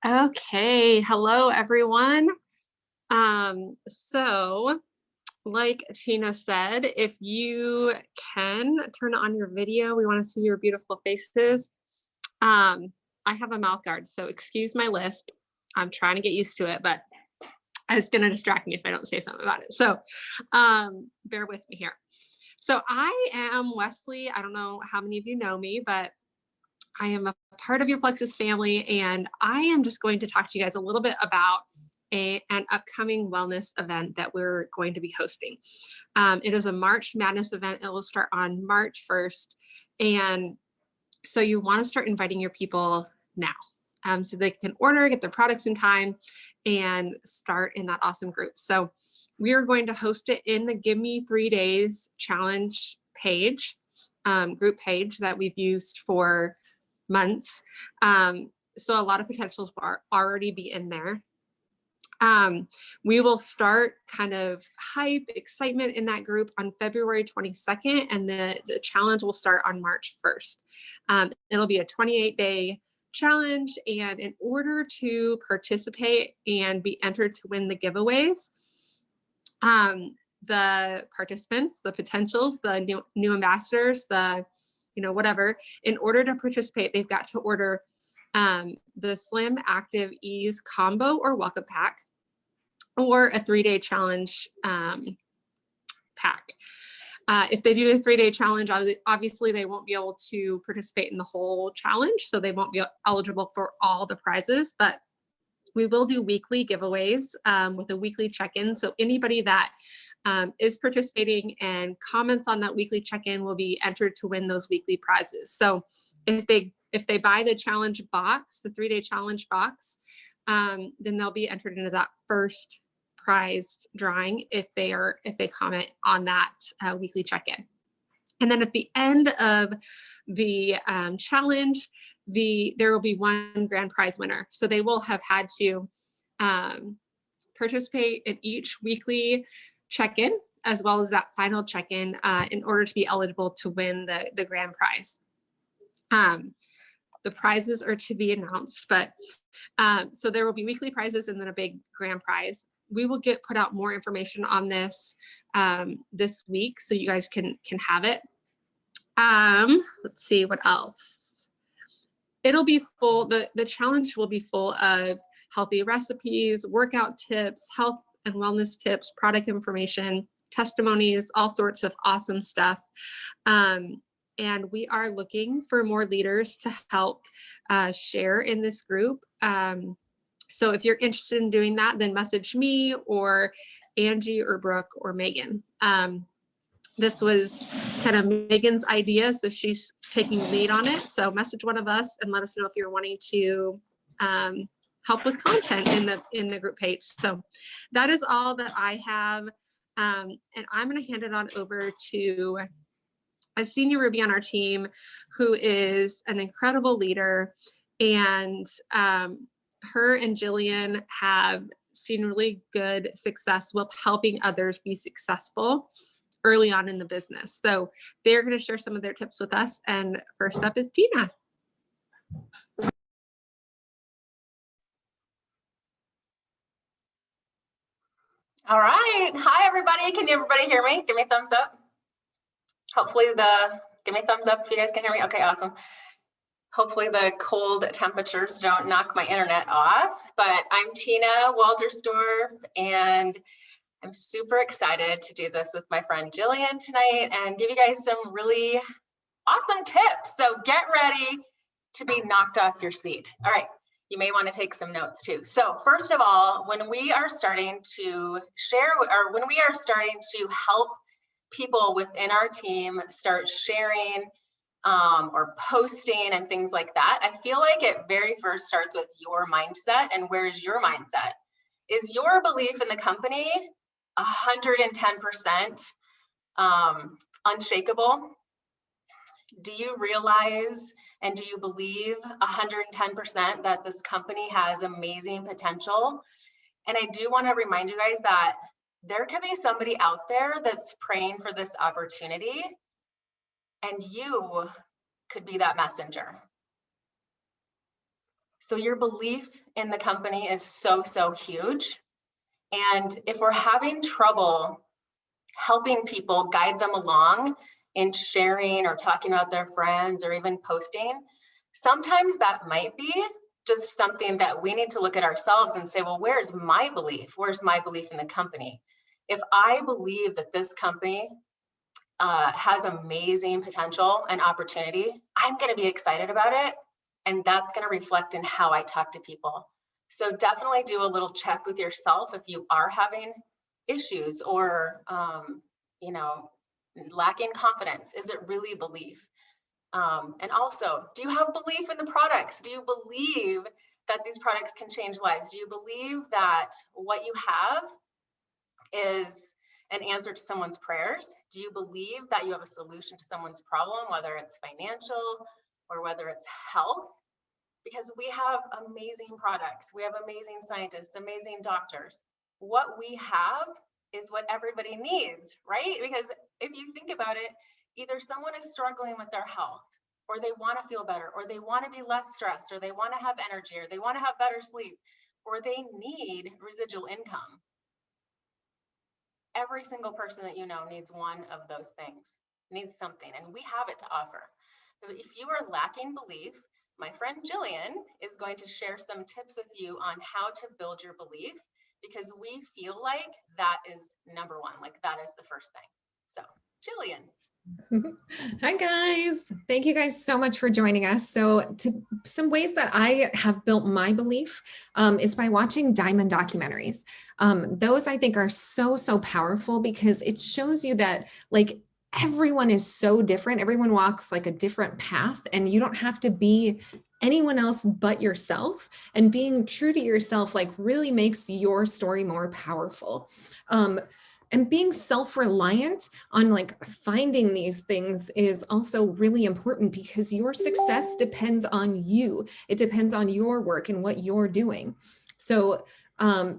Okay, hello everyone. So like Tina said, if you can turn on your video, we want to see your beautiful faces. I have a mouth guard, so excuse my lisp. I'm trying to get used to it, but it's going to distract me if I don't say something about it. So bear with me here. So I am Wesley. I don't know how many of you know me, but I am a part of your Plexus family, and I am just going to talk to you guys a little bit about an upcoming wellness event that we're going to be hosting. It is a March Madness event. It will start on March 1st. And so you want to start inviting your people now so they can order, get their products in time, and start in that awesome group. So we are going to host it in the Give Me 3 Days challenge page, group page that we've used for months. So a lot of potentials are already be in there. We will start kind of hype, excitement in that group on February 22nd, and the challenge will start on March 1st. It'll be a 28-day challenge, and in order to participate and be entered to win the giveaways, the participants, the potentials, the new ambassadors, whatever, in order to participate, they've got to order the Slim Active Ease combo or welcome pack, or a 3-day challenge pack. If they do the 3-day challenge, obviously they won't be able to participate in the whole challenge, so they won't be eligible for all the prizes, but we will do weekly giveaways with a weekly check-in. So anybody that is participating and comments on that weekly check-in will be entered to win those weekly prizes. So if they buy the challenge box, the 3-day challenge box, then they'll be entered into that first prize drawing if they comment on that weekly check-in. And then at the end of the challenge, there will be one grand prize winner. So they will have had to participate in each weekly check-in as well as that final check-in in order to be eligible to win the grand prize. The prizes are to be announced, but so there will be weekly prizes and then a big grand prize. We will put out more information on this this week, so you guys can have it. Let's see what else. It'll be full. The challenge will be full of healthy recipes, workout tips, health and wellness tips, product information, testimonies, all sorts of awesome stuff. And we are looking for more leaders to help share in this group. So if you're interested in doing that, then message me or Angie or Brooke or Megan. This was kind of Megan's idea, so she's taking lead on it. So message one of us and let us know if you're wanting to help with content in the group page. So that is all that I have. And I'm going to hand it on over to a senior Ruby on our team who is an incredible leader, and her and Jillian have seen really good success with helping others be successful early on in the business. So they're going to share some of their tips with us. And first up is Tina. All right. Hi, everybody. Can everybody hear me? Give me a thumbs up. Hopefully give me a thumbs up if you guys can hear me. Okay, awesome. Hopefully the cold temperatures don't knock my internet off, but I'm Tina Waltersdorf, and I'm super excited to do this with my friend Jillian tonight and give you guys some really awesome tips. So get ready to be knocked off your seat. All right. You may want to take some notes too. So first of all, when we are starting to share, or when we are starting to help people within our team start sharing or posting and things like that, I feel like it very first starts with your mindset. And where is your mindset? Is your belief in the company 110% unshakable? Do you realize and do you believe 110% that this company has amazing potential? And I do want to remind you guys that there could be somebody out there that's praying for this opportunity, and you could be that messenger. So your belief in the company is so, so huge. And if we're having trouble helping people, guide them along in sharing or talking about their friends or even posting, sometimes that might be just something that we need to look at ourselves and say, well, where's my belief? Where's my belief in the company? If I believe that this company has amazing potential and opportunity, I'm going to be excited about it. And that's going to reflect in how I talk to people. So definitely do a little check with yourself if you are having issues or, lacking confidence. Is it really belief? And also, do you have belief in the products? Do you believe that these products can change lives? Do you believe that what you have is an answer to someone's prayers? Do you believe that you have a solution to someone's problem, whether it's financial or whether it's health? Because we have amazing products, we have amazing scientists, amazing doctors. What we have is what everybody needs, right? Because if you think about it, either someone is struggling with their health, or they want to feel better, or they want to be less stressed, or they want to have energy, or they want to have better sleep, or they need residual income. Every single person that you know needs one of those things, needs something, and we have it to offer. So if you are lacking belief, my friend Jillian is going to share some tips with you on how to build your belief, because we feel like that is number one, like that is the first thing. So Jillian. Hi guys. Thank you guys so much for joining us. So some ways that I have built my belief is by watching diamond documentaries. Those I think are so powerful because it shows you that like everyone is so different. Everyone walks like a different path and you don't have to be anyone else but yourself, and being true to yourself like really makes your story more powerful. And being self-reliant on like finding these things is also really important because your success depends on you. It depends on your work and what you're doing. So,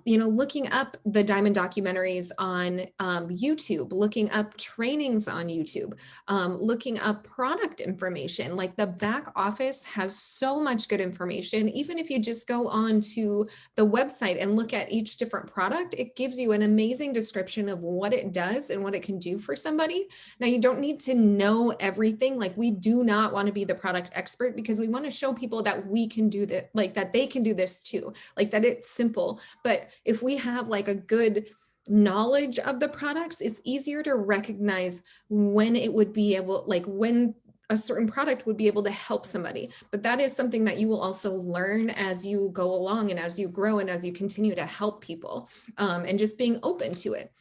looking up the diamond documentaries on YouTube, looking up trainings on YouTube, looking up product information, like the back office has so much good information. Even if you just go on to the website and look at each different product, it gives you an amazing description of what it does and what it can do for somebody. Now, you don't need to know everything. Like we do not want to be the product expert because we want to show people that we can do that, like that they can do this too, like that it's simple. But if we have like a good knowledge of the products, it's easier to recognize when it would be able, like when a certain product would be able to help somebody. But that is something that you will also learn as you go along and as you grow and as you continue to help people, and just being open to it.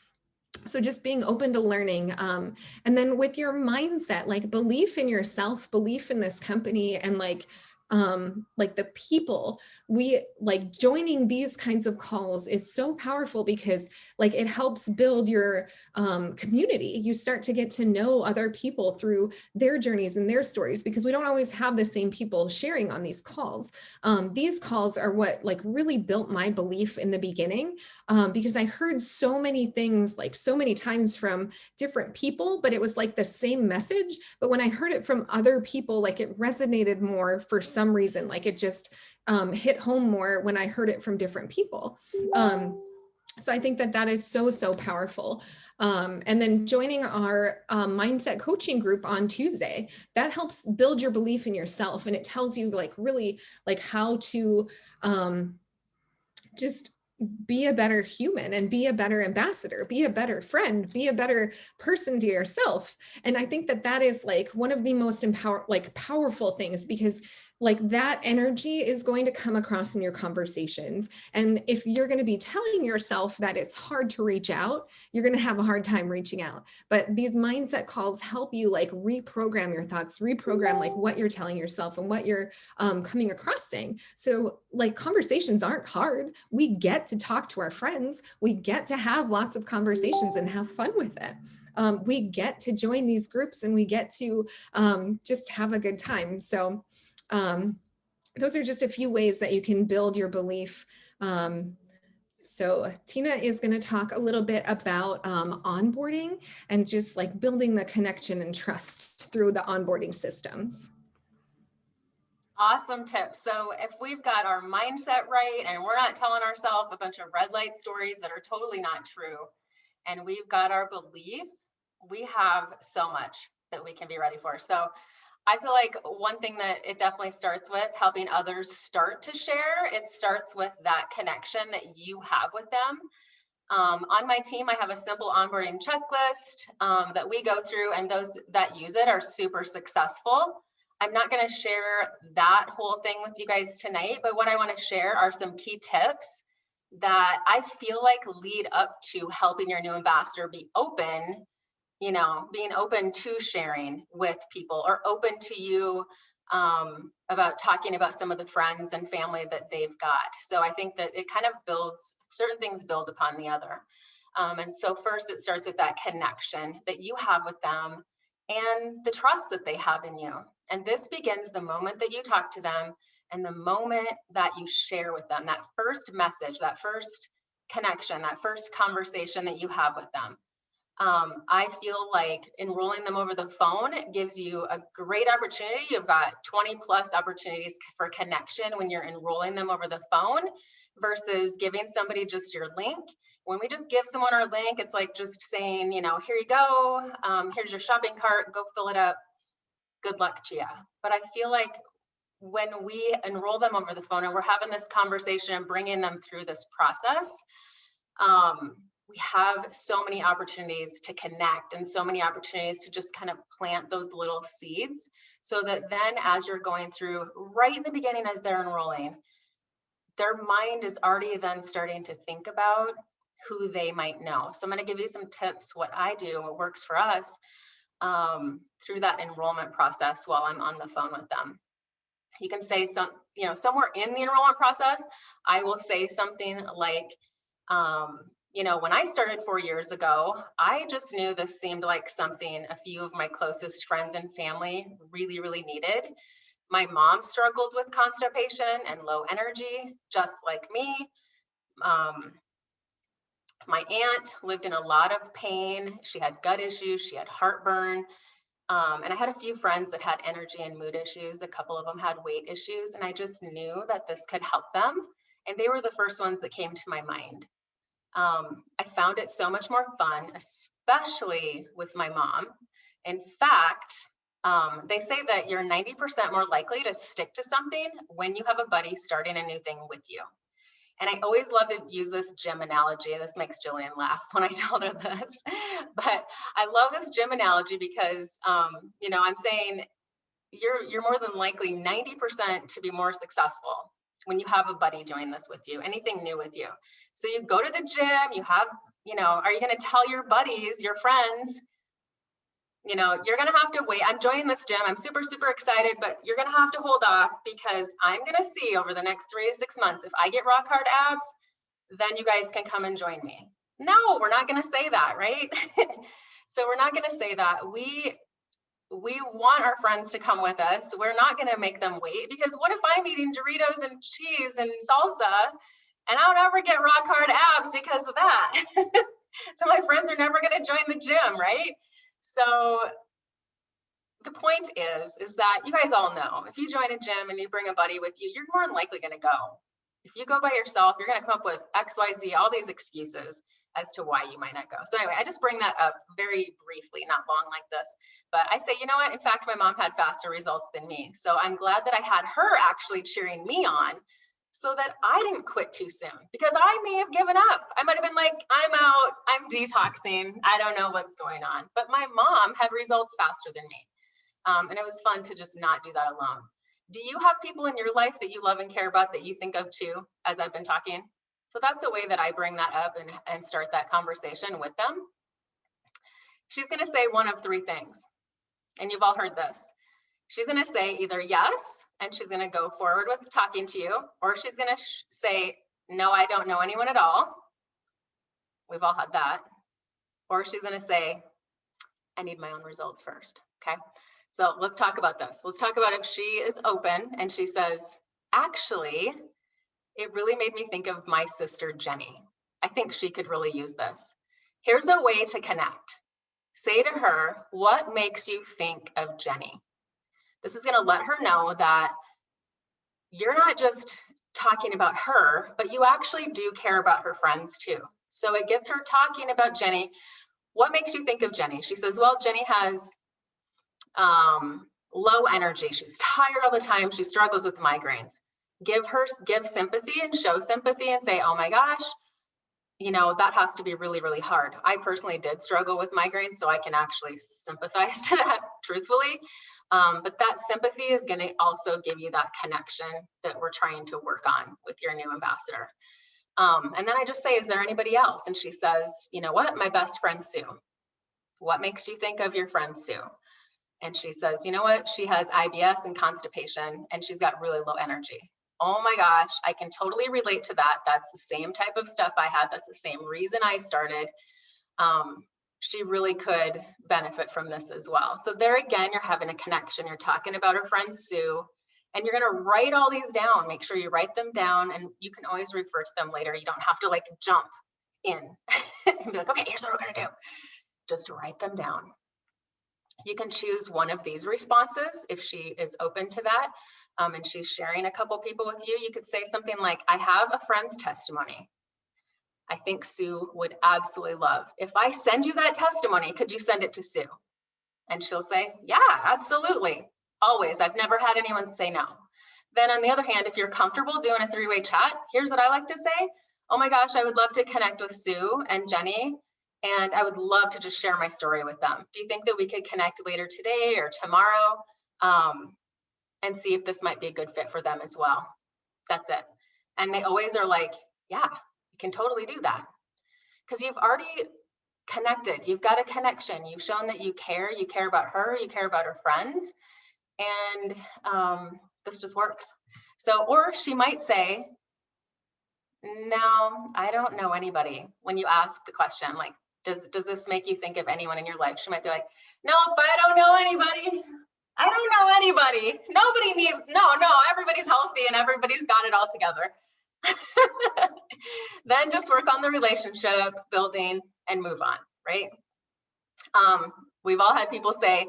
So just being open to learning. And then with your mindset, like belief in yourself, belief in this company, and like the people, we like joining these kinds of calls is so powerful because like it helps build your community. You start to get to know other people through their journeys and their stories, because we don't always have the same people sharing on these calls. These calls are what like really built my belief in the beginning, because I heard so many things like so many times from different people, but it was like the same message. But when I heard it from other people, like it resonated more for some reason, like it just hit home more when I heard it from different people. So I think that that is so powerful. And then joining our mindset coaching group on Tuesday, that helps build your belief in yourself. And it tells you like really like how to just be a better human and be a better ambassador, be a better friend, be a better person to yourself. And I think that that is like one of the most powerful things, because like that energy is going to come across in your conversations. And if you're going to be telling yourself that it's hard to reach out, you're going to have a hard time reaching out. But these mindset calls help you like reprogram your thoughts, reprogram like what you're telling yourself and what you're coming across saying. So like conversations aren't hard. We get to talk to our friends. We get to have lots of conversations and have fun with it. We get to join these groups and we get to just have a good time. So those are just a few ways that you can build your belief. So Tina is going to talk a little bit about onboarding and just like building the connection and trust through the onboarding systems. Awesome tips. So if we've got our mindset right and we're not telling ourselves a bunch of red light stories that are totally not true, and we've got our belief, we have so much that we can be ready for. So I feel like one thing that it definitely starts with helping others start to share, it starts with that connection that you have with them. On my team, I have a simple onboarding checklist that we go through, and those that use it are super successful. I'm not going to share that whole thing with you guys tonight, but what I want to share are some key tips that I feel like lead up to helping your new ambassador be open, being open to sharing with people, or open to you about talking about some of the friends and family that they've got. So I think that it kind of builds, certain things build upon the other. And so first it starts with that connection that you have with them and the trust that they have in you. And this begins the moment that you talk to them and the moment that you share with them, that first message, that first connection, that first conversation that you have with them. I feel like enrolling them over the phone gives you a great opportunity. You've got 20 plus opportunities for connection when you're enrolling them over the phone versus giving somebody just your link. When we just give someone our link, it's like just saying, here you go, here's your shopping cart, go fill it up, good luck to you. But I feel like when we enroll them over the phone and we're having this conversation and bringing them through this process, we have so many opportunities to connect and so many opportunities to just kind of plant those little seeds so that then as you're going through right in the beginning, as they're enrolling, their mind is already then starting to think about who they might know. So I'm going to give you some tips, what I do, what works for us through that enrollment process while I'm on the phone with them. You can say somewhere in the enrollment process, I will say something like, when I started 4 years ago, I just knew this seemed like something a few of my closest friends and family really, really needed. My mom struggled with constipation and low energy, just like me. My aunt lived in a lot of pain. She had gut issues, she had heartburn. And I had a few friends that had energy and mood issues. A couple of them had weight issues, and I just knew that this could help them. And they were the first ones that came to my mind. I found it so much more fun, especially with my mom. In fact, they say that you're 90% more likely to stick to something when you have a buddy starting a new thing with you. And I always love to use this gym analogy. This makes Jillian laugh when I told her this, but I love this gym analogy because, I'm saying you're more than likely 90% to be more successful when you have a buddy join this with you, anything new with you. So you go to the gym, you have, are you going to tell your buddies, your friends, you're going to have to wait. I'm joining this gym. I'm super, super excited, but you're going to have to hold off because I'm going to see over the next 3 to 6 months, if I get rock hard abs, then you guys can come and join me. No, we're not going to say that, right? So we're not going to say that. We want our friends to come with us. We're not going to make them wait, because what if I'm eating Doritos and cheese and salsa and I don't ever get rock hard abs because of that? So my friends are never going to join the gym, right? So the point is that you guys all know, if you join a gym and you bring a buddy with you, you're more than likely going to go. If you go by yourself, you're going to come up with X, Y, Z, all these excuses as to why you might not go. So anyway, I just bring that up very briefly, not long like this, but I say, you know what? In fact, my mom had faster results than me. So I'm glad that I had her actually cheering me on so that I didn't quit too soon, because I may have given up. I might have been like, I'm out, I'm detoxing, I don't know what's going on. But my mom had results faster than me. And it was fun to just not do that alone. Do you have people in your life that you love and care about that you think of too, as I've been talking? So that's a way that I bring that up and start that conversation with them. She's going to say one of 3 things, and you've all heard this. She's going to say either yes, and she's going to go forward with talking to you, or she's going to say, no, I don't know anyone at all. We've all had that. Or she's going to say, I need my own results first. Okay. So let's talk about this. Let's talk about if she is open and she says, actually, it really made me think of my sister, Jenny. I think she could really use this. Here's a way to connect. Say to her, what makes you think of Jenny? This is going to let her know that you're not just talking about her, but you actually do care about her friends too. So it gets her talking about Jenny. What makes you think of Jenny? She says, well, Jenny has low energy. She's tired all the time. She struggles with migraines. Give sympathy and show sympathy and say, oh my gosh, you know, that has to be really, really hard. I personally did struggle with migraines, so I can actually sympathize to that truthfully. But that sympathy is going to also give you that connection that we're trying to work on with your new ambassador. And then I just say, is there anybody else? And she says, you know what, my best friend, Sue. What makes you think of your friend, Sue? And she says, you know what, she has IBS and constipation, and she's got really low energy. Oh my gosh, I can totally relate to that. That's the same type of stuff I had. That's the same reason I started. She really could benefit from this as well. So there again, you're having a connection. You're talking about her friend Sue, and you're going to write all these down. Make sure you write them down, and you can always refer to them later. You don't have to like jump in and be like, okay, here's what we're going to do. Just write them down. You can choose one of these responses if she is open to that. And she's sharing a couple people with you. You could say something like, I have a friend's testimony I think Sue would absolutely love. If I send you that testimony, could you send it to Sue? And she'll say, yeah, absolutely. Always. I've never had anyone say no. Then on the other hand, if you're comfortable doing a three-way chat, here's what I like to say. Oh my gosh, I would love to connect with Sue and Jenny, and I would love to just share my story with them. Do you think that we could connect later today or tomorrow and see if this might be a good fit for them as well? That's it. And they always are like, yeah, you can totally do that. Because you've already connected. You've got a connection. You've shown that you care about her, you care about her friends. And this just works. So, or she might say, no, I don't know anybody. When you ask the question, like, does this make you think of anyone in your life? She might be like, nope, I don't know anybody. I don't know anybody. Nobody needs, no, everybody's healthy and everybody's got it all together. Then just work on the relationship building and move on, right? We've all had people say,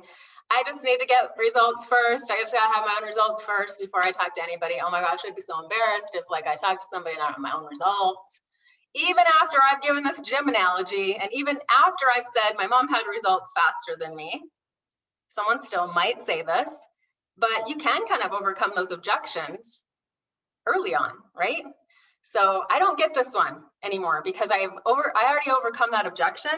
I just need to get results first. I just gotta have my own results first before I talk to anybody. Oh my gosh, I'd be so embarrassed if like I talk to somebody and I don't have my own results. Even after I've given this gym analogy, and even after I've said my mom had results faster than me, someone still might say this, but you can kind of overcome those objections early on, right? So I don't get this one anymore because I already overcome that objection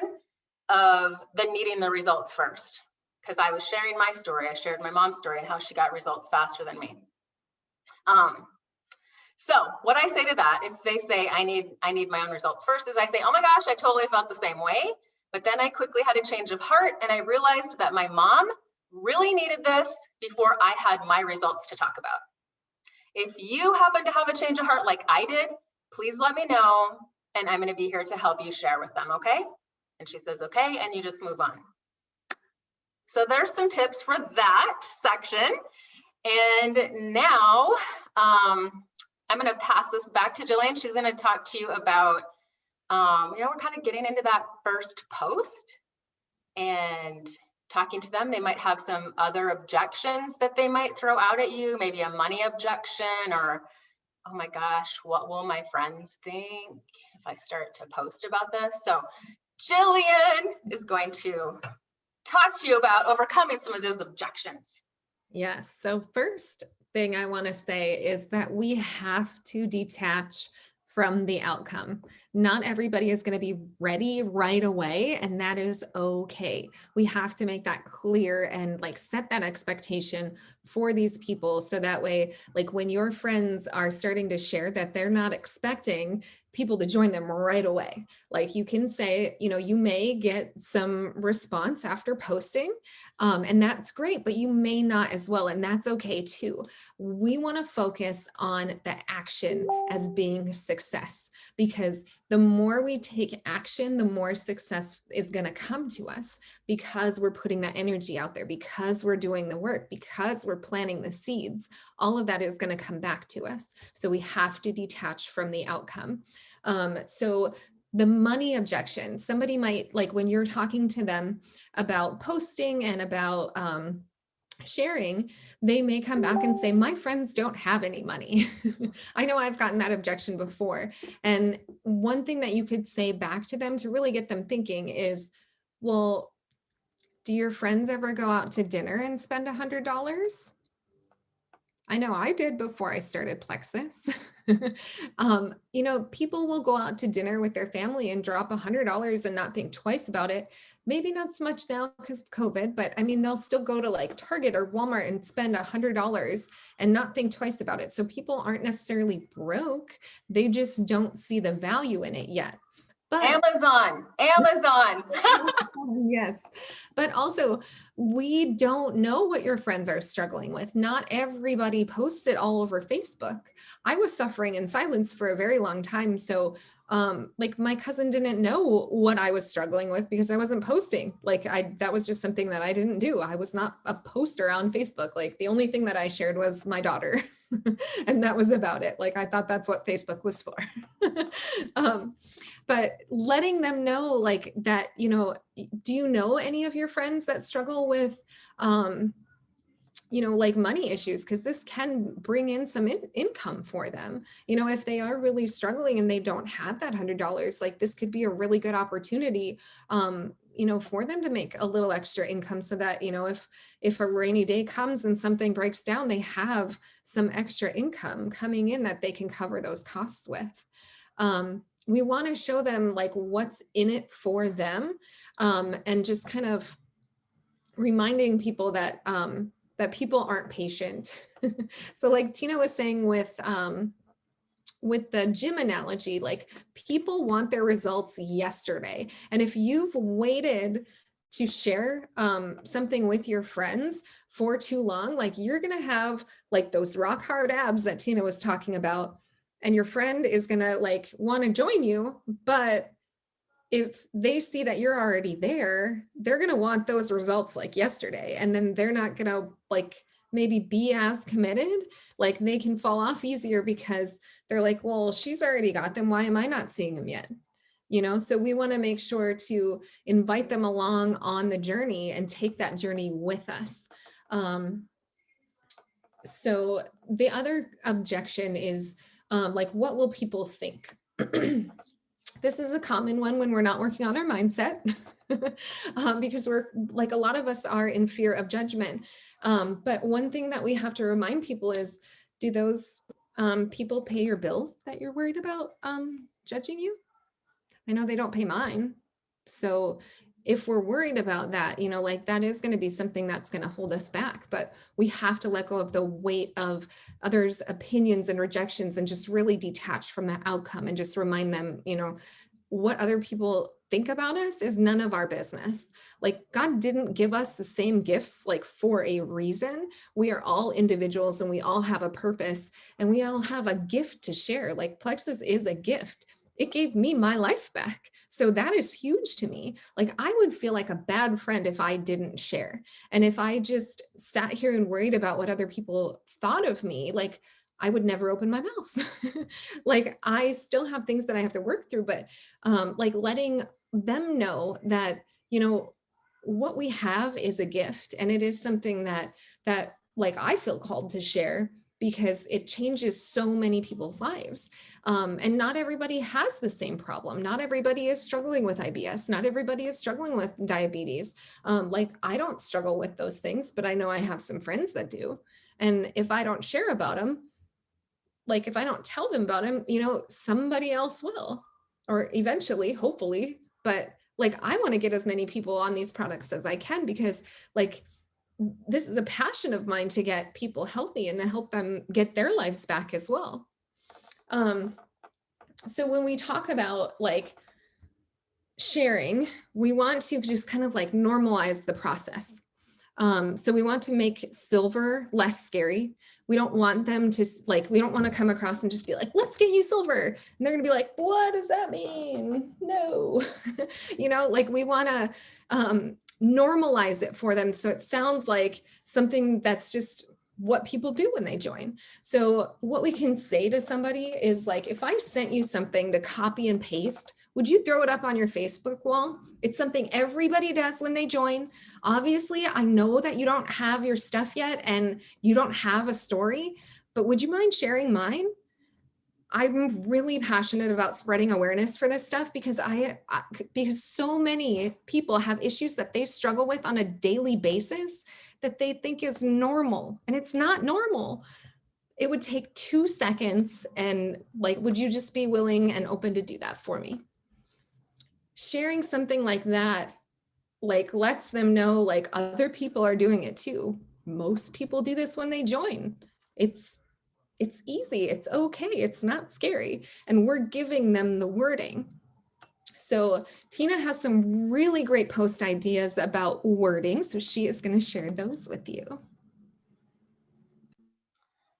of the needing the results first. Because I was sharing my story. I shared my mom's story and how she got results faster than me. So what I say to that, if they say I need my own results first, is I say, oh my gosh, I totally felt the same way. But then I quickly had a change of heart and I realized that my mom really needed this before I had my results to talk about. If you happen to have a change of heart like I did, please let me know and I'm going to be here to help you share with them, okay? And she says, okay, and you just move on. So there's some tips for that section. And now I'm going to pass this back to Jillian. She's going to talk to you about, we're kind of getting into that first post and talking to them. They might have some other objections that they might throw out at you, maybe a money objection or, oh my gosh, what will my friends think if I start to post about this? So Jillian is going to talk to you about overcoming some of those objections. Yes. So first thing I want to say is that we have to detach from the outcome. Not everybody is going to be ready right away, and that is okay. We have to make that clear and like set that expectation for these people. So that way, like when your friends are starting to share that, they're not expecting people to join them right away. Like you can say, you may get some response after posting, and that's great, but you may not as well. And that's okay too. We want to focus on the action as being success, because the more we take action, the more success is going to come to us, because we're putting that energy out there, because we're doing the work, because we're planting the seeds. All of that is going to come back to us. So we have to detach from the outcome. So the money objection, somebody might, like when you're talking to them about posting and about sharing, they may come back and say, my friends don't have any money. I know I've gotten that objection before. And one thing that you could say back to them to really get them thinking is, well, do your friends ever go out to dinner and spend $100? I know I did before I started Plexus. You know, people will go out to dinner with their family and drop $100 and not think twice about it. Maybe not so much now because of COVID, but I mean, they'll still go to like Target or Walmart and spend $100 and not think twice about it. So people aren't necessarily broke. They just don't see the value in it yet. But Amazon. yes, but also we don't know what your friends are struggling with. Not everybody posts it all over Facebook. I was suffering in silence for a very long time. So like my cousin didn't know what I was struggling with because I wasn't posting. Like that was just something that I didn't do. I was not a poster on Facebook. Like the only thing that I shared was my daughter and that was about it. Like I thought that's what Facebook was for. But letting them know like that, you know, do you know any of your friends that struggle with, you know, like money issues? Because this can bring in some income for them. You know, if they are really struggling and they don't have that $100, like this could be a really good opportunity, you know, for them to make a little extra income so that, you know, if a rainy day comes and something breaks down, they have some extra income coming in that they can cover those costs with. We want to show them like what's in it for them, and just kind of reminding people that that people aren't patient. So like Tina was saying with the gym analogy, like people want their results yesterday. And if you've waited to share something with your friends for too long, like you're going to have like those rock hard abs that Tina was talking about. And your friend is going to like want to join you, but if they see that you're already there, they're going to want those results like yesterday. And then they're not going to like maybe be as committed. Like they can fall off easier because they're like, well, she's already got them. Why am I not seeing them yet? You know, so we want to make sure to invite them along on the journey and take that journey with us. So the other objection is like, what will people think? This is a common one when we're not working on our mindset because we're like a lot of us are in fear of judgment. But one thing that we have to remind people is, do those people pay your bills that you're worried about judging you? I know they don't pay mine. So if we're worried about that, you know, like that is going to be something that's going to hold us back, but we have to let go of the weight of others' opinions and rejections and just really detach from that outcome and just remind them, you know, what other people think about us is none of our business. Like God didn't give us the same gifts like for a reason. We are all individuals and we all have a purpose and we all have a gift to share. Like Plexus is a gift. It gave me my life back. So that is huge to me. Like I would feel like a bad friend if I didn't share. And if I just sat here and worried about what other people thought of me, like I would never open my mouth. Like I still have things that I have to work through, but like letting them know that, you know, what we have is a gift and it is something that like I feel called to share because it changes so many people's lives. And not everybody has the same problem. Not everybody is struggling with IBS. Not everybody is struggling with diabetes. Like I don't struggle with those things, but I know I have some friends that do. And if I don't share about them, like if I don't tell them about them, you know, somebody else will, or eventually, hopefully, but like I want to get as many people on these products as I can because like this is a passion of mine to get people healthy and to help them get their lives back as well. So when we talk about like sharing, we want to just kind of like normalize the process. So we want to make silver less scary. We don't want them to like, we don't want to come across and just be like, let's get you silver. And they're going to be like, what does that mean? No, you know, like we want to normalize it for them. So it sounds like something that's just what people do when they join. So what we can say to somebody is like, if I sent you something to copy and paste would you throw it up on your Facebook wall? It's something everybody does when they join. Obviously, I know that you don't have your stuff yet and you don't have a story, but would you mind sharing mine? I'm really passionate about spreading awareness for this stuff because because so many people have issues that they struggle with on a daily basis that they think is normal, and it's not normal. It would take 2 seconds, and like, would you just be willing and open to do that for me? Sharing something like that, like, lets them know like other people are doing it too. Most people do this when they join. It's easy, it's okay, it's not scary, and we're giving them the wording. So Tina has some really great post ideas about wording, so she is going to share those with you.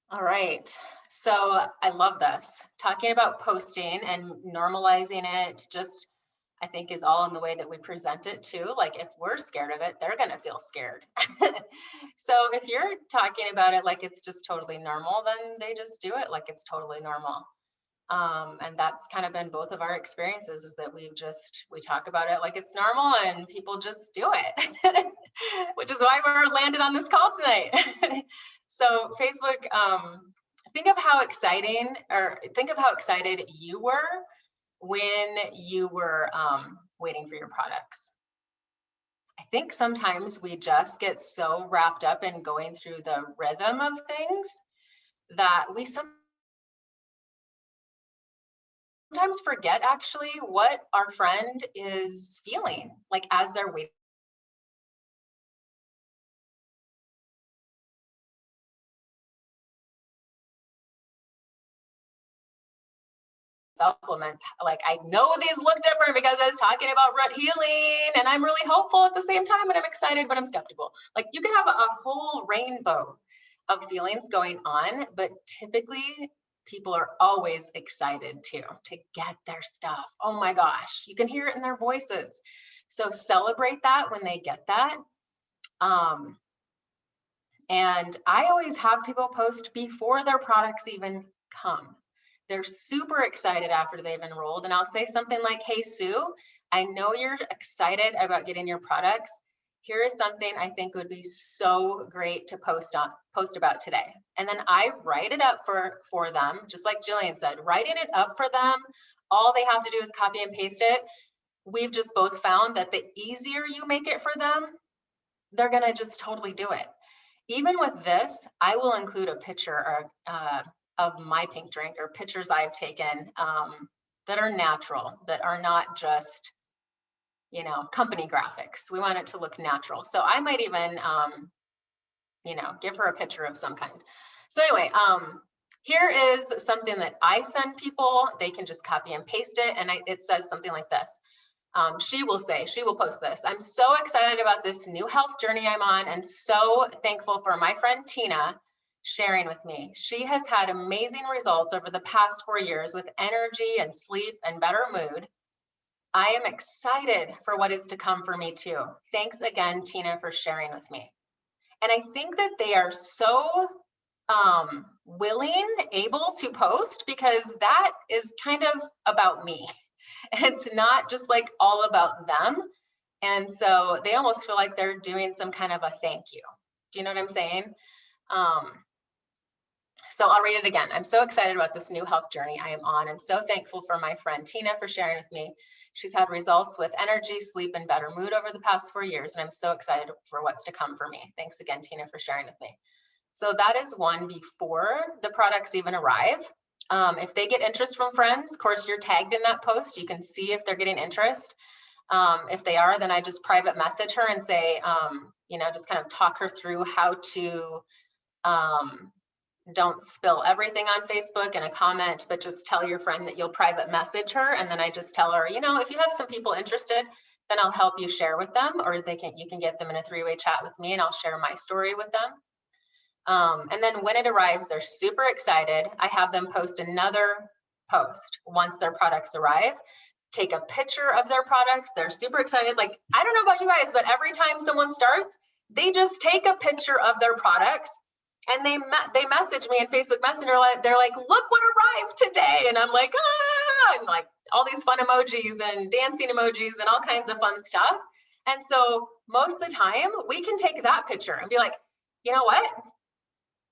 All right, so I love this. Talking about posting and normalizing it, just I think is all in the way that we present it too. Like if we're scared of it, they're gonna feel scared. So if you're talking about it like it's just totally normal, then they just do it like it's totally normal. And that's kind of been both of our experiences, is that we talk about it like it's normal and people just do it, which is why we're landed on this call tonight. So Facebook, think of how excited you were when you were waiting for your products. I think sometimes we just get so wrapped up in going through the rhythm of things that we sometimes forget actually what our friend is feeling like as they're waiting. Supplements, like I know these look different because I was talking about root healing and I'm really hopeful at the same time, and I'm excited but I'm skeptical. Like you can have a whole rainbow of feelings going on, but typically people are always excited to get their stuff. Oh my gosh, you can hear it in their voices. So celebrate that when they get that. And I always have people post before their products even come. They're super excited after they've enrolled. And I'll say something like, hey, Sue, I know you're excited about getting your products. Here is something I think would be so great to post about today. And then I write it up for them, just like Jillian said, writing it up for them. All they have to do is copy and paste it. We've just both found that the easier you make it for them, they're gonna just totally do it. Even with this, I will include a picture of my pink drink, or pictures I've taken that are natural, that are not just, company graphics. We want it to look natural. So I might even, give her a picture of some kind. So anyway, here is something that I send people. They can just copy and paste it. And it says something like this. She will post this. I'm so excited about this new health journey I'm on, and so thankful for my friend Tina sharing with me. She has had amazing results over the past 4 years with energy and sleep and better mood. I am excited for what is to come for me too. Thanks again, Tina, for sharing with me. And I think that they are so able to post, because that is kind of about me. It's not just like all about them. And so they almost feel like they're doing some kind of a thank you. Do you know what I'm saying? So I'll read it again. I'm so excited about this new health journey I am on, and so thankful for my friend Tina for sharing with me. She's had results with energy, sleep, and better mood over the past 4 years, and I'm so excited for what's to come for me. Thanks again, Tina, for sharing with me. So that is one before the products even arrive. If they get interest from friends, of course, you're tagged in that post. You can see if they're getting interest. If they are, then I just private message her and say, just kind of talk her through how to don't spill everything on Facebook in a comment, but just tell your friend that you'll private message her. And then I just tell her, if you have some people interested, then I'll help you share with them, or you can get them in a 3-way chat with me and I'll share my story with them. And then when it arrives, they're super excited. I have them post another post once their products arrive, take a picture of their products. They're super excited. Like, I don't know about you guys, but every time someone starts, they just take a picture of their products and they message me in Facebook Messenger. They're like, look what arrived today. And I'm like, fun, like all these fun emojis and dancing emojis and all kinds of fun stuff. And so most of the time we can take that picture and be like, you know what?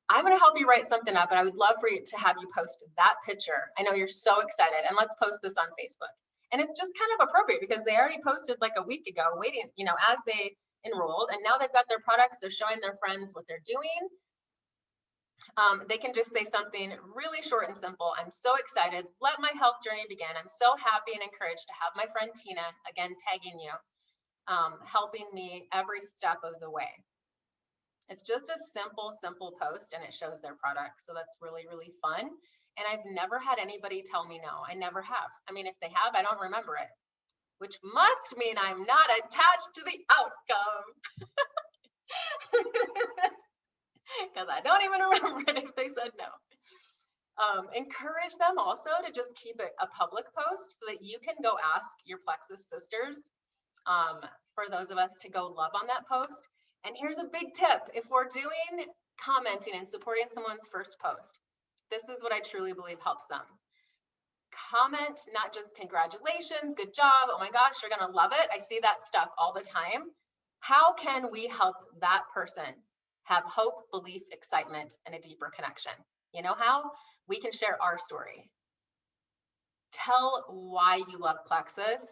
I'm going to help you write something up, and I would love for you to have you post that picture. I know you're so excited, and let's post this on Facebook. And it's just kind of appropriate because they already posted like a week ago, waiting, you know, as they enrolled, and now they've got their products, they're showing their friends what they're doing. They can just say something really short and simple. I'm so excited. Let my health journey begin. I'm so happy and encouraged to have my friend Tina, again, tagging you, helping me every step of the way. It's just a simple post, and it shows their product. So that's really, really fun. And I've never had anybody tell me no. I never have. I mean, if they have, I don't remember it, which must mean I'm not attached to the outcome. Because I don't even remember it if they said no. Encourage them also to just keep it a public post so that you can go ask your Plexus sisters, for those of us to go love on that post. And here's a big tip. If we're doing commenting and supporting someone's first post, this is what I truly believe helps them. Comment, not just congratulations, good job, oh my gosh, you're gonna love it. I see that stuff all the time. How can we help that person have hope, belief, excitement, and a deeper connection? You know how? We can share our story. Tell why you love Plexus.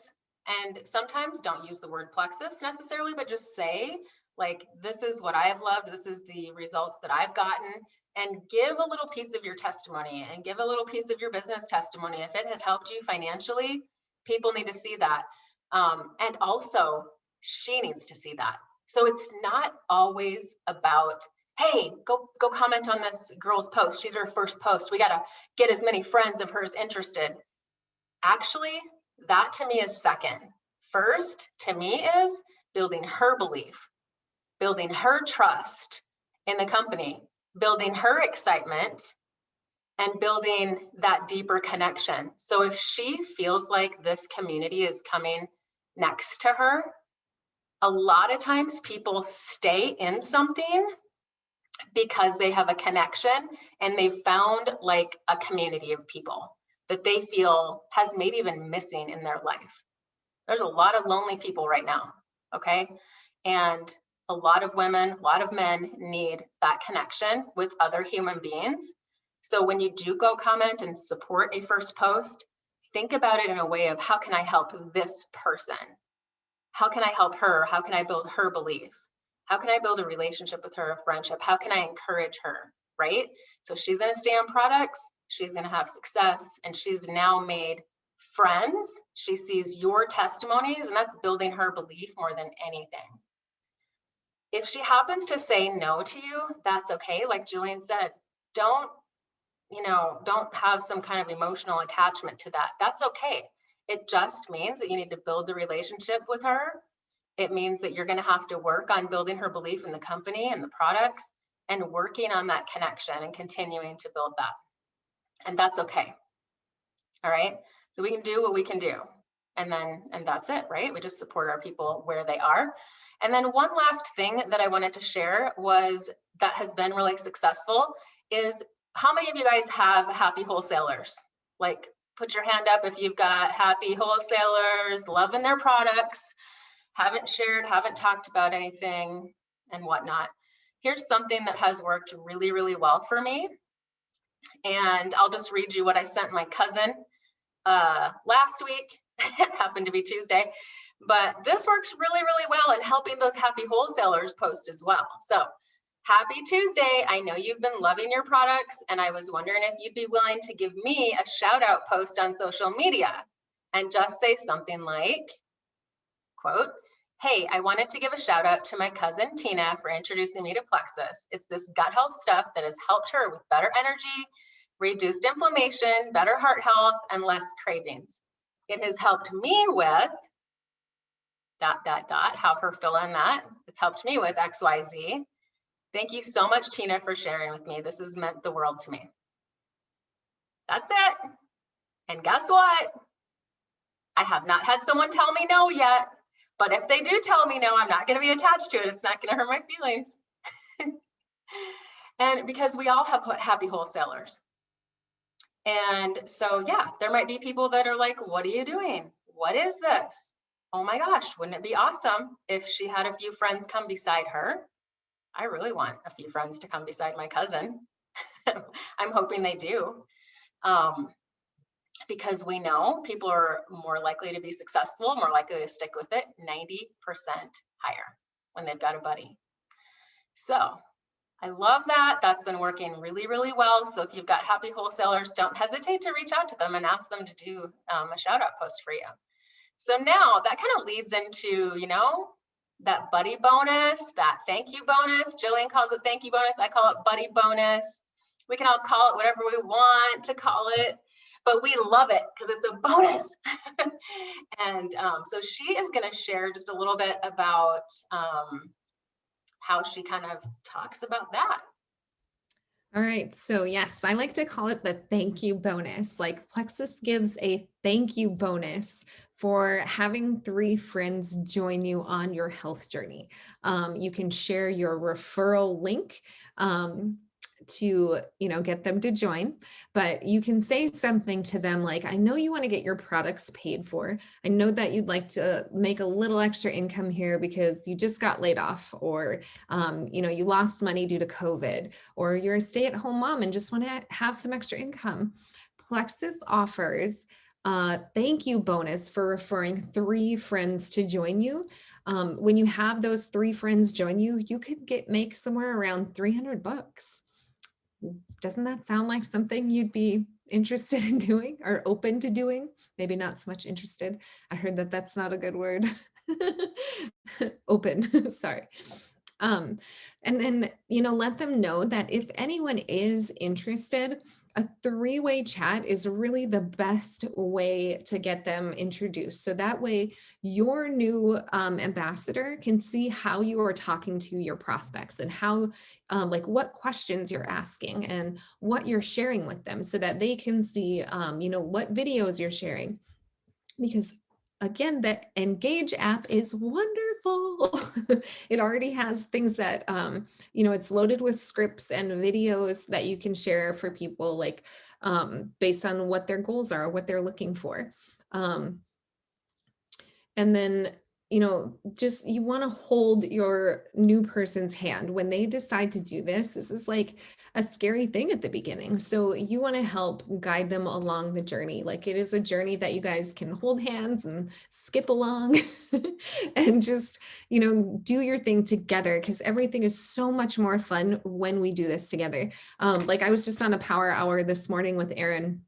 And sometimes don't use the word Plexus necessarily, but just say, like, this is what I've loved, this is the results that I've gotten, and give a little piece of your testimony and give a little piece of your business testimony. If it has helped you financially, people need to see that. And also, she needs to see that. So it's not always about, hey, go comment on this girl's post. She's her first post. We got to get as many friends of hers interested. Actually, that to me is second. First, to me, is building her belief, building her trust in the company, building her excitement, and building that deeper connection. So if she feels like this community is coming next to her, a lot of times people stay in something because they have a connection and they've found like a community of people that they feel has maybe been missing in their life. There's a lot of lonely people right now, okay? And a lot of women, a lot of men need that connection with other human beings. So when you do go comment and support a first post, think about it in a way of, how can I help this person? How can I help her? How can I build her belief? How can I build a relationship with her, a friendship? How can I encourage her, right? So she's gonna stay on products, she's gonna have success, and she's now made friends. She sees your testimonies, and that's building her belief more than anything. If she happens to say no to you, that's okay. Like Julian said, don't have some kind of emotional attachment to that. That's okay. It just means that you need to build the relationship with her. It means that you're going to have to work on building her belief in the company and the products and working on that connection and continuing to build that. And that's okay. All right. So we can do what we can do. And that's it, right? We just support our people where they are. And then one last thing that I wanted to share that has been really successful is, how many of you guys have happy wholesalers? Like, put your hand up if you've got happy wholesalers, loving their products, haven't shared, haven't talked about anything and whatnot. Here's something that has worked really, really well for me. And I'll just read you what I sent my cousin last week. It happened to be Tuesday, but this works really, really well in helping those happy wholesalers post as well. So happy Tuesday. I know you've been loving your products, and I was wondering if you'd be willing to give me a shout out post on social media and just say something like, quote, hey, I wanted to give a shout out to my cousin Tina for introducing me to Plexus. It's this gut health stuff that has helped her with better energy, reduced inflammation, better heart health, and less cravings. It has helped me with ... have her fill in that. It's helped me with XYZ. Thank you so much, Tina, for sharing with me. This has meant the world to me. That's it. And guess what? I have not had someone tell me no yet, but if they do tell me no, I'm not going to be attached to it. It's not going to hurt my feelings. And because we all have happy wholesalers. And so, yeah, there might be people that are like, what are you doing? What is this? Oh my gosh, wouldn't it be awesome if she had a few friends come beside her? I really want a few friends to come beside my cousin. I'm hoping they do. Because we know people are more likely to be successful, more likely to stick with it, 90% higher when they've got a buddy. So I love that. That's been working really, really well. So if you've got happy wholesalers, don't hesitate to reach out to them and ask them to do a shout out post for you. So now that kind of leads into, that buddy bonus, that thank you bonus. Jillian calls it thank you bonus. I call it buddy bonus. We can all call it whatever we want to call it, but we love it because it's a bonus. And so she is going to share just a little bit about how she kind of talks about that. All right. So yes, I like to call it the thank you bonus. Like Plexus gives a thank you bonus for having 3 friends join you on your health journey. You can share your referral link to get them to join, but you can say something to them like, I know you want to get your products paid for. I know that you'd like to make a little extra income here because you just got laid off, or you lost money due to COVID, or you're a stay-at-home mom and just want to have some extra income. Plexus offers a thank you bonus for referring 3 friends to join you. When you have those 3 friends join you, you could make somewhere around $300. Doesn't that sound like something you'd be interested in doing or open to doing? Maybe not so much interested. I heard that that's not a good word. Open, sorry. And then, let them know that if anyone is interested, a 3-way chat is really the best way to get them introduced. So that way your new ambassador can see how you are talking to your prospects and how, what questions you're asking and what you're sharing with them, so that they can see, what videos you're sharing. Because again, the Engage app is wonderful. It already has things that, it's loaded with scripts and videos that you can share for people, like based on what their goals are, what they're looking for. And then, just you want to hold your new person's hand when they decide to do this. This is like a scary thing at the beginning. So you want to help guide them along the journey. Like it is a journey that you guys can hold hands and skip along and just, do your thing together, because everything is so much more fun when we do this together. Like I was just on a power hour this morning with Erin.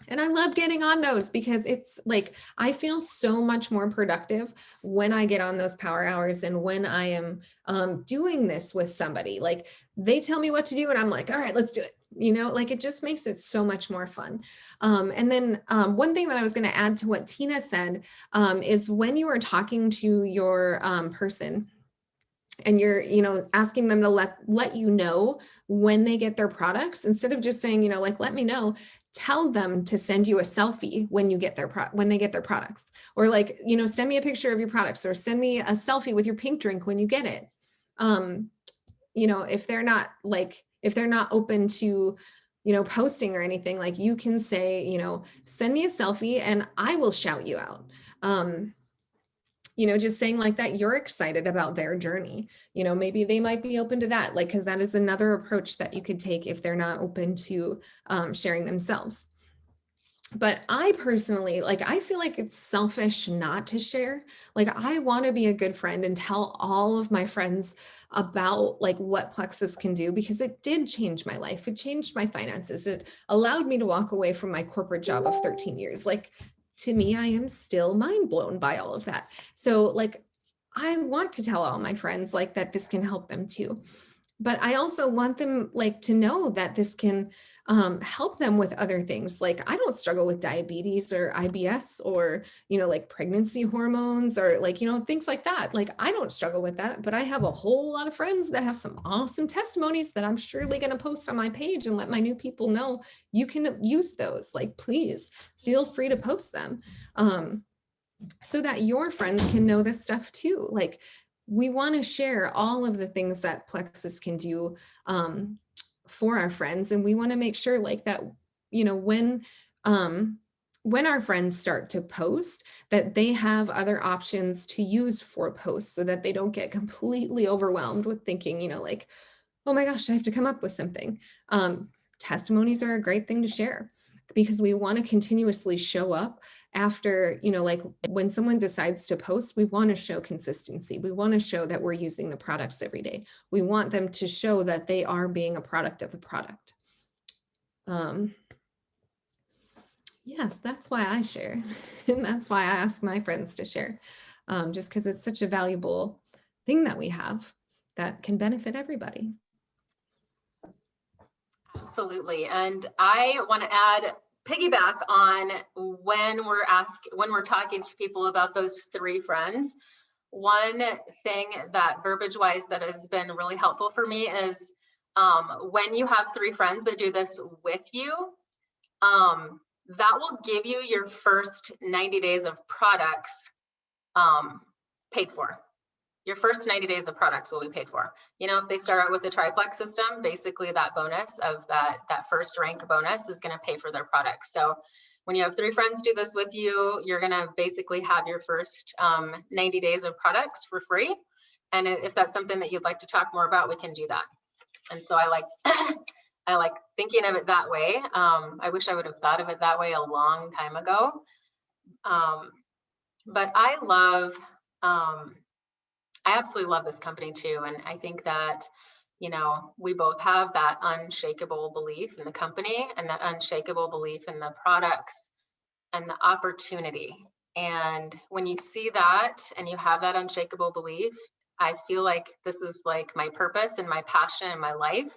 And I love getting on those because it's like, I feel so much more productive when I get on those power hours and when I am doing this with somebody. Like they tell me what to do and I'm like, all right, let's do it. Like it just makes it so much more fun. And then one thing that I was going to add to what Tina said is when you are talking to your person, and you're, asking them to let you know when they get their products, instead of just saying, like, let me know, tell them to send you a selfie when you get when they get their products, or like, send me a picture of your products, or send me a selfie with your pink drink when you get it. If they're not open to, posting or anything, like you can say, send me a selfie and I will shout you out. Just saying like that, you're excited about their journey. Maybe they might be open to that, like, because that is another approach that you could take if they're not open to sharing themselves. But I personally, I feel like it's selfish not to share. Like, I want to be a good friend and tell all of my friends about what Plexus can do, because it did change my life. It changed my finances. It allowed me to walk away from my corporate job of 13 years. To me, I am still mind blown by all of that. So I want to tell all my friends that this can help them too. But I also want them to know that this can help them with other things. I don't struggle with diabetes or IBS or, pregnancy hormones or things like that. I don't struggle with that, but I have a whole lot of friends that have some awesome testimonies that I'm surely going to post on my page and let my new people know you can use those. Please feel free to post them so that your friends can know this stuff too. We want to share all of the things that Plexus can do for our friends. And we want to make sure that you know, when our friends start to post, that they have other options to use for posts so that they don't get completely overwhelmed with thinking, you know, like, oh my gosh, I have to come up with something. Testimonies are a great thing to share because we want to continuously show up after, you know, like when someone decides to post, we want to show consistency. We want to show that we're using the products every day. We want them to show that they are being a product of the product. Yes, that's why I share. And that's why I ask my friends to share, just because it's such a valuable thing that we have that can benefit everybody. Absolutely. And I want to add piggyback on when we're talking to people about those 3 friends. One thing that verbiage wise that has been really helpful for me is when you have 3 friends that do this with you, that will give you your first 90 days of products paid for. Your first 90 days of products will be paid for. You know, if they start out with the triplex system, basically that bonus of that first rank bonus is going to pay for their products. So when you have 3 friends do this with you, you're going to basically have your first 90 days of products for free. And if that's something that you'd like to talk more about, we can do that. And so I like I like thinking of it that way. I wish I would have thought of it that way a long time ago. But I absolutely love this company too. And I think that, you know, we both have that unshakable belief in the company and that unshakable belief in the products and the opportunity. And when you see that and you have that unshakable belief, I feel like this is like my purpose and my passion in my life.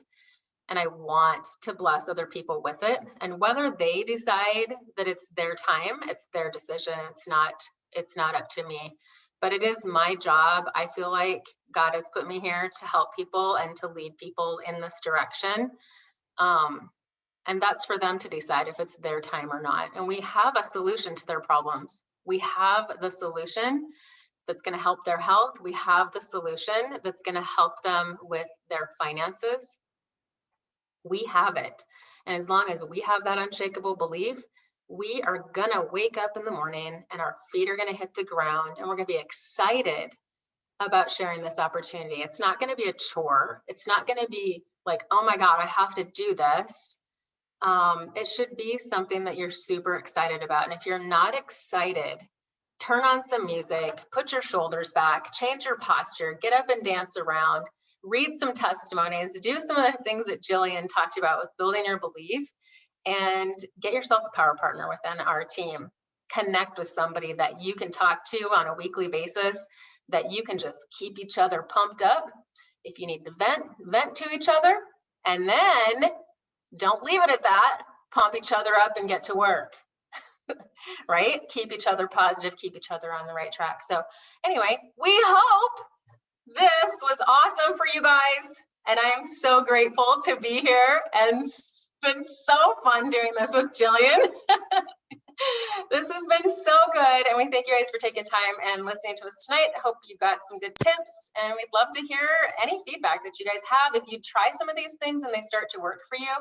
And I want to bless other people with it. And whether they decide that it's their time, it's their decision. It's not up to me. But it is my job. I feel like God has put me here to help people and to lead people in this direction. And that's for them to decide if it's their time or not. And we have a solution to their problems. We have the solution that's going to help their health. We have the solution that's going to help them with their finances. We have it. And as long as we have that unshakable belief, we are going to wake up in the morning and our feet are going to hit the ground and we're going to be excited about sharing this opportunity. It's not going to be a chore. It's not going to be like, oh my God, I have to do this. It should be something that you're super excited about. And if you're not excited, turn on some music, put your shoulders back, change your posture, get up and dance around, read some testimonies, do some of the things that Jillian talked about with building your belief, and get yourself a power partner within our team. Connect with somebody that you can talk to on a weekly basis, that you can just keep each other pumped up. If you need to vent to each other, and then don't leave it at that. Pump each other up and get to work. Right? Keep each other positive, keep each other on the right track. So anyway, we hope this was awesome for you guys. And I am so grateful to be here, and it's been so fun doing this with Jillian. This has been so good. And we thank you guys for taking time and listening to us tonight. I hope you got some good tips, and we'd love to hear any feedback that you guys have. If you try some of these things and they start to work for you,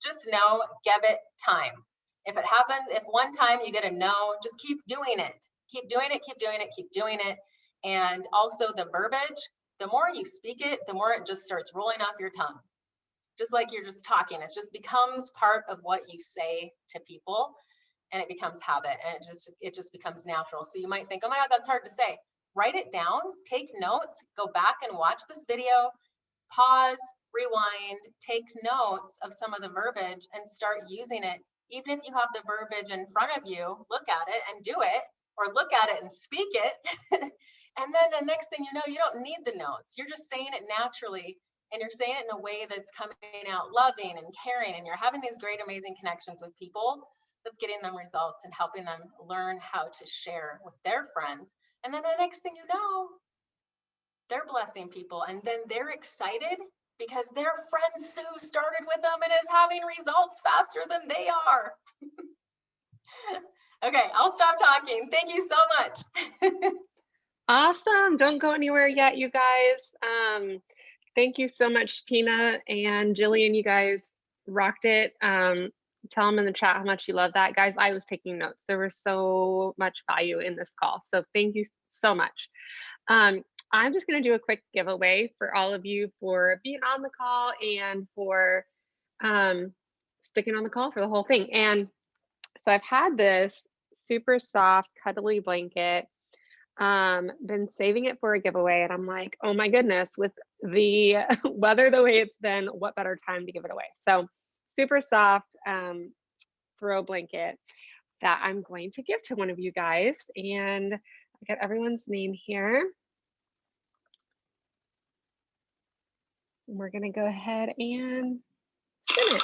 just know, give it time. If it happens, if one time you get a no, just keep doing it. Keep doing it, keep doing it, keep doing it. And also the verbiage, the more you speak it, the more it just starts rolling off your tongue. Just like you're just talking, it just becomes part of what you say to people, and it becomes habit, and it just becomes natural. So you might think, oh my God, that's hard to say. Write it down, take notes, go back and watch this video, pause, rewind, take notes of some of the verbiage and start using it. Even if you have the verbiage in front of you, look at it and do it, or look at it and speak it. And then the next thing you know, you don't need the notes. You're just saying it naturally, and you're saying it in a way that's coming out loving and caring, and you're having these great, amazing connections with people that's getting them results and helping them learn how to share with their friends. And then the next thing you know, they're blessing people, and then they're excited because their friend Sue started with them and is having results faster than they are. Okay, I'll stop talking. Thank you so much. Awesome. Don't go anywhere yet, you guys. Thank you so much, Tina and Jillian. You guys rocked it. tell them in the chat how much you love that. Guys, I was taking notes. There was so much value in this call. So thank you so much. I'm just going to do a quick giveaway for all of you for being on the call and for sticking on the call for the whole thing. And so I've had this super soft, cuddly blanket, been saving it for a giveaway. And I'm like, oh my goodness, with the weather the way it's been, what better time to give it away? So super soft throw blanket that I'm going to give to one of you guys. And I got everyone's name here. And we're gonna go ahead and spin it.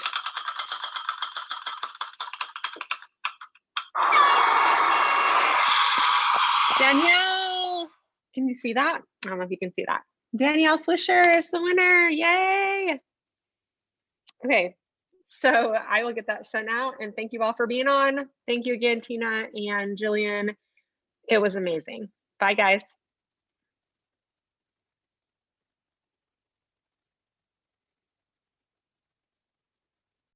Danielle, can you see that? I don't know if you can see that. Danielle Swisher is the winner, yay. Okay, so I will get that sent out and thank you all for being on. Thank you again, Tina and Jillian. It was amazing. Bye guys.